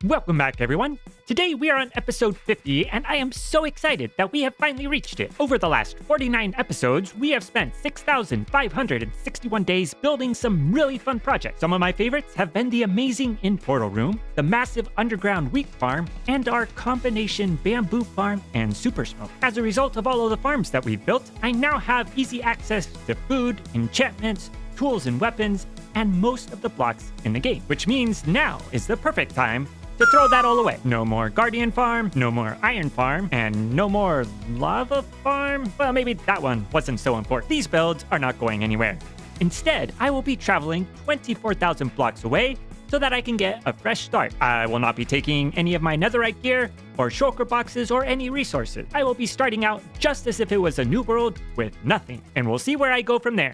Welcome back, everyone. Today we are on episode 50, and I am so excited that we have finally reached it. Over the last 49 episodes, we have spent 6,561 days building some really fun projects. Some of my favorites have been the amazing in-portal room, the massive underground wheat farm, and our combination bamboo farm and super smoke. As a result of all of the farms that we've built, I now have easy access to food, enchantments, tools and weapons, and most of the blocks in the game, which means now is the perfect time to throw that all away. No more Guardian Farm, no more Iron Farm, and no more Lava Farm. Well, maybe that one wasn't so important. These builds are not going anywhere. Instead, I will be traveling 24,000 blocks away so that I can get a fresh start. I will not be taking any of my netherite gear or shulker boxes or any resources. I will be starting out just as if it was a new world with nothing, and we'll see where I go from there.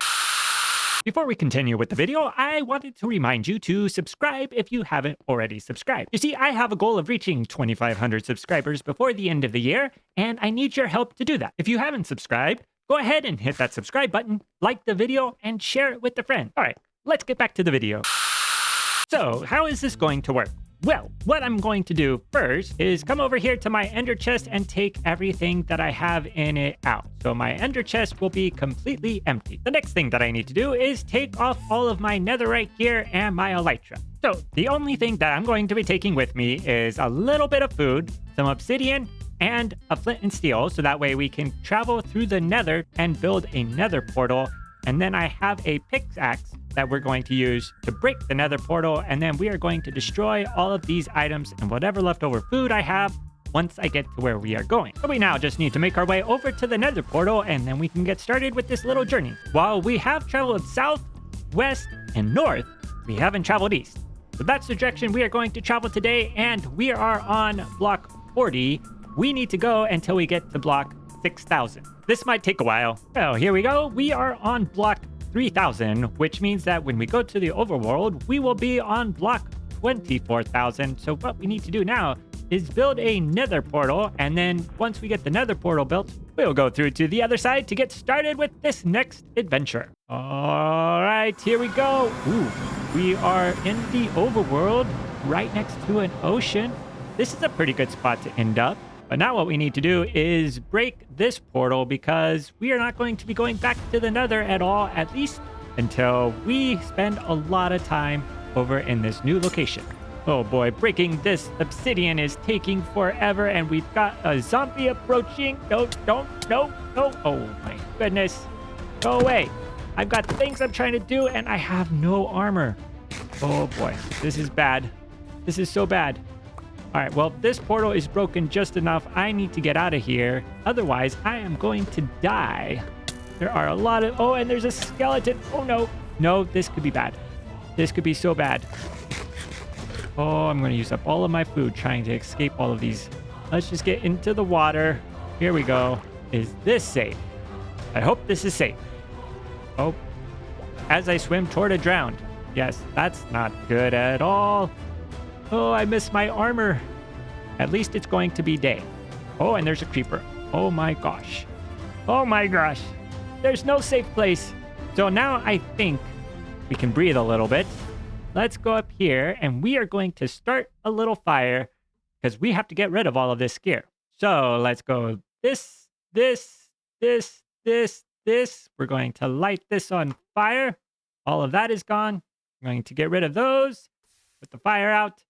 Before we continue with the video, I wanted to remind you to subscribe if you haven't already subscribed. You see, I have a goal of reaching 2,500 subscribers before the end of the year, and I need your help to do that. If you haven't subscribed, go ahead and hit that subscribe button, like the video, and share it with a friend. All right, let's get back to the video. So, how is this going to work? Well, what I'm going to do first is come over here to my ender chest and take everything that I have in it out. So my ender chest will be completely empty. The next thing that I need to do is take off all of my netherite gear and my elytra. So the only thing that I'm going to be taking with me is a little bit of food, some obsidian, and a flint and steel, so that way we can travel through the nether and build a nether portal. And then I have a pickaxe that we're going to use to break the nether portal, and then we are going to destroy all of these items and whatever leftover food I have once I get to where we are going. So we now just need to make our way over to the nether portal, and then we can get started with this little journey. While we have traveled south, west, and north, we haven't traveled east. So that's the direction we are going to travel today, and we are on block 40. We need to go until we get to block 6,000. This might take a while. Oh, here we go. We are on block 3,000, which means that when we go to the overworld, we will be on block 24,000. So what we need to do now is build a nether portal, and then once we get the nether portal built, we'll go through to the other side to get started with this next adventure. All right, here we go. Ooh, we are in the overworld right next to an ocean. This is a pretty good spot to end up. But now what we need to do is break this portal, because we are not going to be going back to the nether at all, at least until we spend a lot of time over in this new location. Oh boy, breaking this obsidian is taking forever, and we've got a zombie approaching. No. Oh my goodness. Go away. I've got things I'm trying to do, and I have no armor. Oh boy, this is bad. This is so bad. All right, well, this portal is broken just enough. I need to get out of here. Otherwise, I am going to die. There are a lot of... Oh, and there's a skeleton. Oh, no. No, this could be bad. This could be so bad. Oh, I'm going to use up all of my food trying to escape all of these. Let's just get into the water. Here we go. Is this safe? I hope this is safe. Oh, as I swim toward a drowned. Yes, that's not good at all. Oh, I missed my armor. At least it's going to be day. Oh, and there's a creeper. Oh my gosh. Oh my gosh. There's no safe place. So now I think we can breathe a little bit. Let's go up here, and we are going to start a little fire because we have to get rid of all of this gear. So let's go this. We're going to light this on fire. All of that is gone. I'm going to get rid of those. Put the fire out.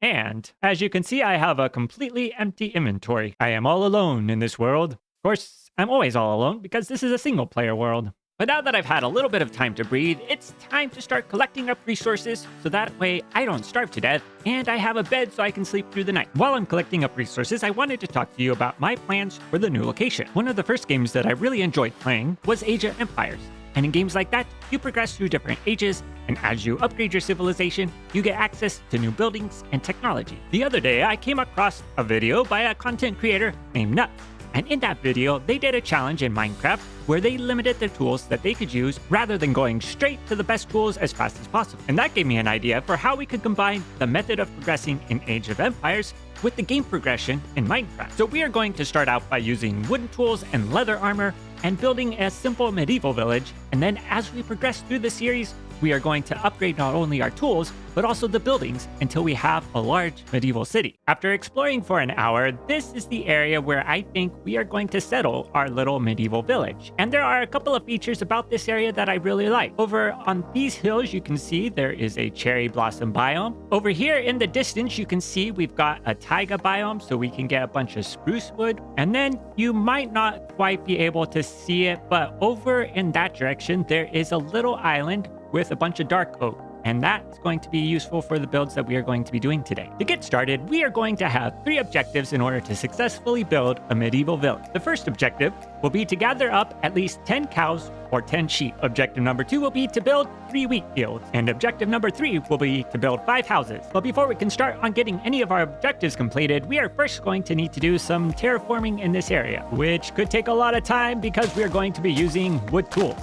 And as you can see, I have a completely empty inventory. I am all alone in this world. Of course, I'm always all alone because this is a single player world. But now that I've had a little bit of time to breathe, it's time to start collecting up resources so that way I don't starve to death and I have a bed so I can sleep through the night. While I'm collecting up resources, I wanted to talk to you about my plans for the new location. One of the first games that I really enjoyed playing was Age of Empires. And in games like that, you progress through different ages, and as you upgrade your civilization, you get access to new buildings and technology. The other day, I came across a video by a content creator named Nuts. And in that video, they did a challenge in Minecraft where they limited their tools that they could use rather than going straight to the best tools as fast as possible. And that gave me an idea for how we could combine the method of progressing in Age of Empires with the game progression in Minecraft. So we are going to start out by using wooden tools and leather armor and building a simple medieval village, and then as we progress through the series, we are going to upgrade not only our tools, but also the buildings until we have a large medieval city. After exploring for an hour, this is the area where I think we are going to settle our little medieval village. And there are a couple of features about this area that I really like. Over on these hills, you can see there is a cherry blossom biome. Over here in the distance, you can see we've got a taiga biome, so we can get a bunch of spruce wood. And then you might not quite be able to see it, but over in that direction, there is a little island with a bunch of dark oak. And that is going to be useful for the builds that we are going to be doing today. To get started, we are going to have 3 objectives in order to successfully build a medieval village. The first objective will be to gather up at least 10 cows or 10 sheep. Objective number 2 will be to build 3 wheat fields. And objective number 3 will be to build 5 houses. But before we can start on getting any of our objectives completed, we are first going to need to do some terraforming in this area, which could take a lot of time because we are going to be using wood tools.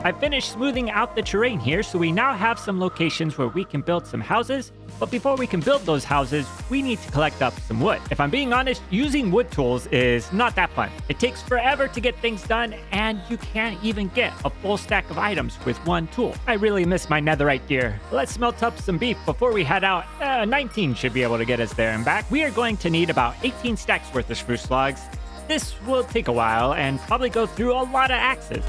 I finished smoothing out the terrain here, so we now have some locations where we can build some houses. But before we can build those houses, we need to collect up some wood. If I'm being honest, using wood tools is not that fun. It takes forever to get things done, and you can't even get a full stack of items with one tool. I really miss my netherite gear. Let's smelt up some beef before we head out. 19 should be able to get us there and back. We are going to need about 18 stacks worth of spruce logs. This will take a while and probably go through a lot of axes.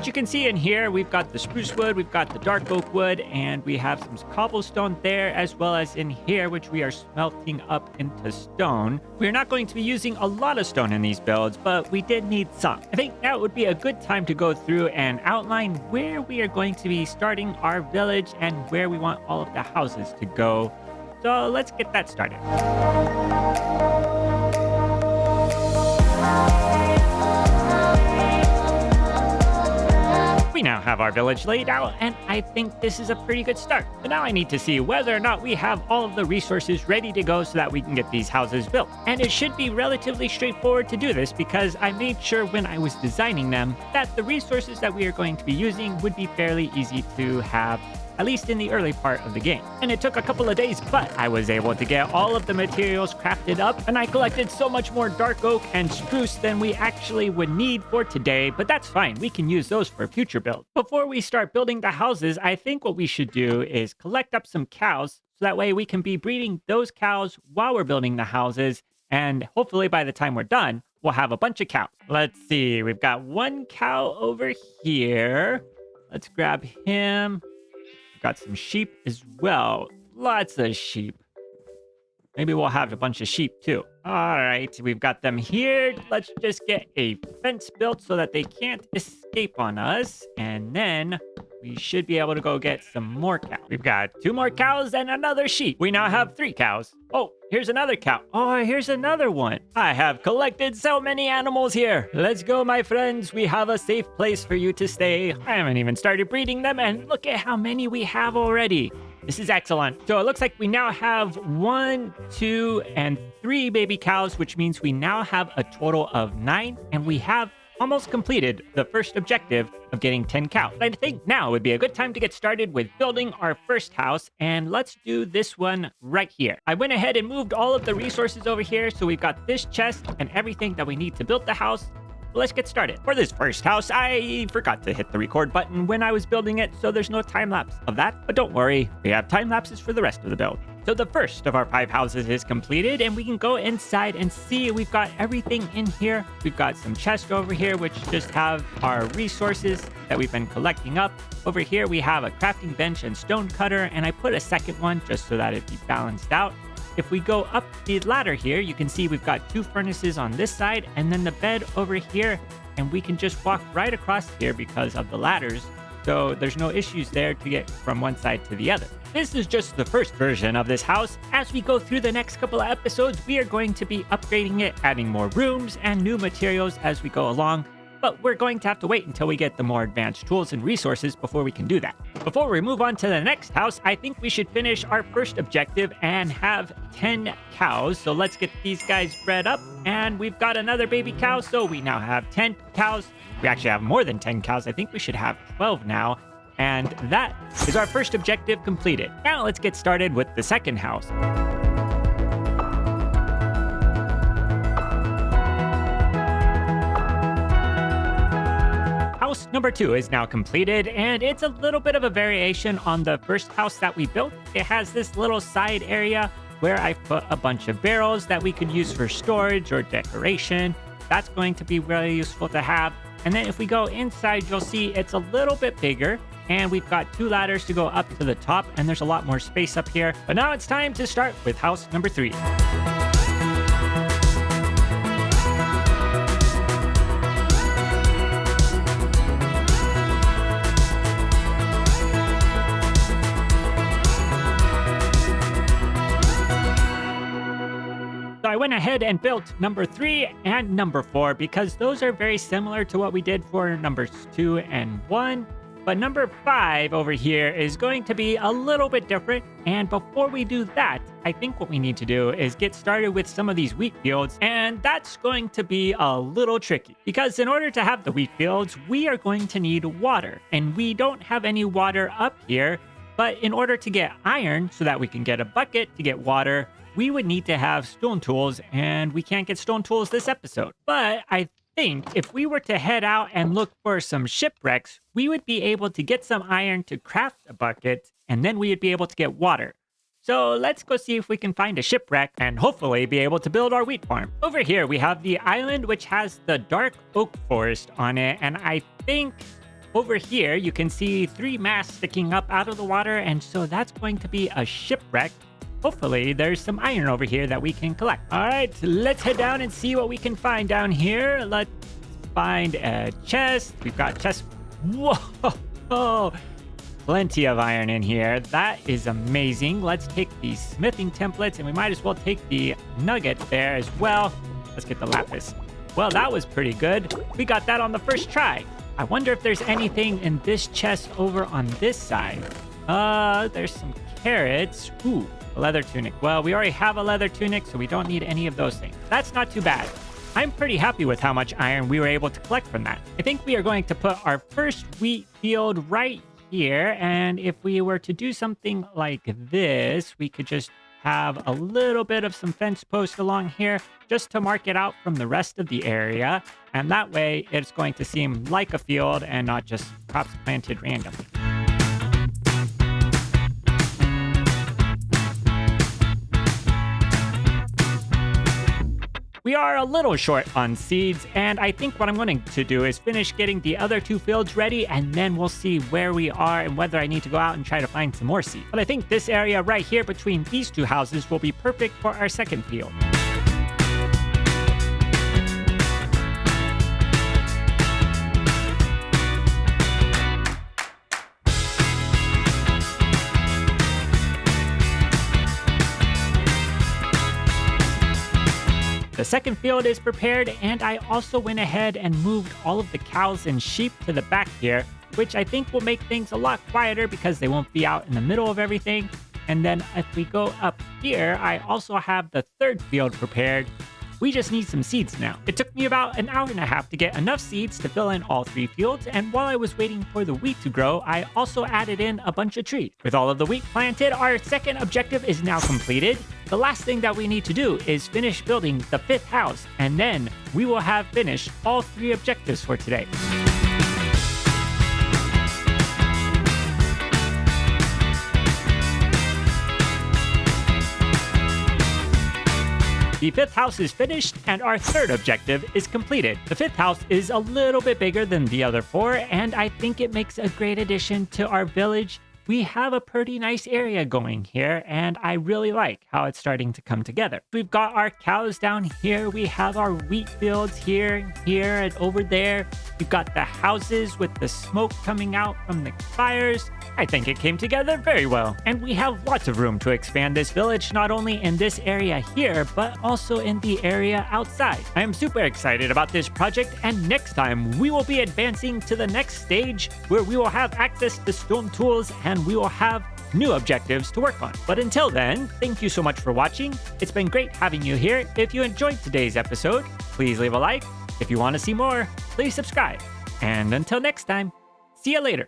You can see in here, we've got the spruce wood, we've got the dark oak wood, and we have some cobblestone there, as well as in here, which we are smelting up into stone. We're not going to be using a lot of stone in these builds, but we did need some. I think now would be a good time to go through and outline where we are going to be starting our village and where we want all of the houses to go. So let's get that started. We now have our village laid out, and I think this is a pretty good start. But now I need to see whether or not we have all of the resources ready to go so that we can get these houses built. And it should be relatively straightforward to do this because I made sure when I was designing them that the resources that we are going to be using would be fairly easy to have, at least in the early part of the game. And it took a couple of days, but I was able to get all of the materials crafted up, and I collected so much more dark oak and spruce than we actually would need for today, but that's fine. We can use those for future builds. Before we start building the houses, I think what we should do is collect up some cows, so that way we can be breeding those cows while we're building the houses, and hopefully by the time we're done, we'll have a bunch of cows. Let's see, we've got 1 cow over here. Let's grab him. Got some sheep as well. Lots of sheep. Maybe we'll have a bunch of sheep too. All right, we've got them here. Let's just get a fence built so that they can't escape on us. And then we should be able to go get some more cows. We've got 2 more cows and another sheep. We now have 3 cows. Oh, here's another cow. Oh, here's another one. I have collected so many animals here. Let's go, my friends. We have a safe place for you to stay. I haven't even started breeding them, and look at how many we have already. This is excellent. So it looks like we now have 1, 2, and 3 baby cows, which means we now have a total of 9, and we have almost completed the first objective of getting 10 cows. I think now would be a good time to get started with building our first house, and let's do this one right here. I went ahead and moved all of the resources over here, so we've got this chest and everything that we need to build the house. Let's get started. For this first house, I forgot to hit the record button when I was building it, so there's no time lapse of that. But don't worry, we have time lapses for the rest of the build. So the first of our 5 houses is completed, and we can go inside and see we've got everything in here. We've got some chests over here, which just have our resources that we've been collecting up. Over here, we have a crafting bench and stone cutter, and I put a second one just so that it be balanced out. If we go up the ladder here, you can see we've got 2 furnaces on this side and then the bed over here, and we can just walk right across here because of the ladders. So there's no issues there to get from one side to the other. This is just the first version of this house. As we go through the next couple of episodes, we are going to be upgrading it, adding more rooms and new materials as we go along. but we're going to have to wait until we get the more advanced tools and resources before we can do that. Before we move on to the next house, I think we should finish our first objective and have 10 cows. So let's get these guys bred up, and we've got another baby cow, so we now have 10 cows. We actually have more than 10 cows. I think we should have 12 now. And that is our first objective completed. Now let's get started with the second house. House number 2 is now completed, and it's a little bit of a variation on the first house that we built. It has this little side area where I've put a bunch of barrels that we could use for storage or decoration. That's going to be really useful to have. And then if we go inside, you'll see it's a little bit bigger, and we've got 2 ladders to go up to the top, and there's a lot more space up here. But now it's time to start with house number 3. So I went ahead and built number 3 and number 4 because those are very similar to what we did for numbers 2 and 1. But number 5 over here is going to be a little bit different. And before we do that, I think what we need to do is get started with some of these wheat fields. And that's going to be a little tricky because in order to have the wheat fields, we are going to need water. And we don't have any water up here. But in order to get iron so that we can get a bucket to get water, we would need to have stone tools, and we can't get stone tools this episode. But I think if we were to head out and look for some shipwrecks, we would be able to get some iron to craft a bucket, and then we would be able to get water. So let's go see if we can find a shipwreck and hopefully be able to build our wheat farm. Over here, we have the island, which has the dark oak forest on it, and I think over here, you can see 3 masts sticking up out of the water, and so that's going to be a shipwreck. Hopefully, there's some iron over here that we can collect. All right, let's head down and see what we can find down here. Let's find a chest. We've got chests. Whoa! Plenty of iron in here. That is amazing. Let's take these smithing templates, and we might as well take the nugget there as well. Let's get the lapis. Well, that was pretty good. We got that on the first try. I wonder if there's anything in this chest over on this side. There's some carrots. Ooh, a leather tunic. Well, we already have a leather tunic, so we don't need any of those things. That's not too bad. I'm pretty happy with how much iron we were able to collect from that. I think we are going to put our first wheat field right here, and if we were to do something like this, we could just have a little bit of some fence posts along here just to mark it out from the rest of the area, and that way it's going to seem like a field and not just crops planted randomly. We are a little short on seeds, and I think what I'm going to do is finish getting the other 2 fields ready, and then we'll see where we are and whether I need to go out and try to find some more seeds. But I think this area right here between these 2 houses will be perfect for our second field. The second field is prepared, and I also went ahead and moved all of the cows and sheep to the back here, which I think will make things a lot quieter because they won't be out in the middle of everything. And then if we go up here, I also have the third field prepared. We just need some seeds now. It took me about an hour and a half to get enough seeds to fill in all 3 fields, and while I was waiting for the wheat to grow, I also added in a bunch of trees. With all of the wheat planted, our second objective is now completed. The last thing that we need to do is finish building the 5th house, and then we will have finished all 3 objectives for today. The 5th house is finished, and our 3rd objective is completed. The 5th house is a little bit bigger than the other 4, and I think it makes a great addition to our village. we have a pretty nice area going here, and I really like how it's starting to come together. We've got our cows down here, we have our wheat fields here, and over there. We've got the houses with the smoke coming out from the fires. I think it came together very well. And we have lots of room to expand this village, not only in this area here, but also in the area outside. I am super excited about this project, and next time we will be advancing to the next stage where we will have access to stone tools and we will have new objectives to work on. But until then, thank you so much for watching. It's been great having you here. If you enjoyed today's episode, please leave a like. If you want to see more, please subscribe. And until next time, see you later.